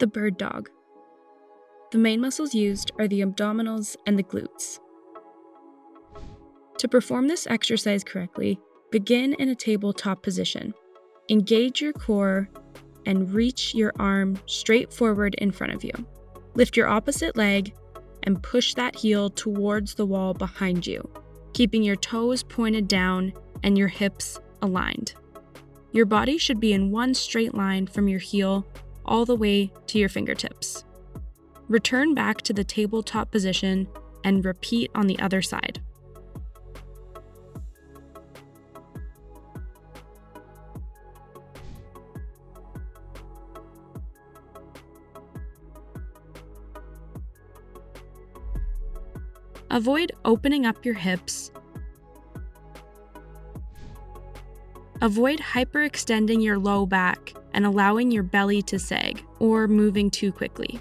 The bird dog. The main muscles used are the abdominals and the glutes. To perform this exercise correctly, begin in a tabletop position. Engage your core and reach your arm straight forward in front of you. Lift your opposite leg and push that heel towards the wall behind you, keeping your toes pointed down and your hips aligned. Your body should be in one straight line from your heel all the way to your fingertips. Return back to the tabletop position and repeat on the other side. Avoid opening up your hips. Avoid hyperextending your low back and allowing your belly to sag or moving too quickly.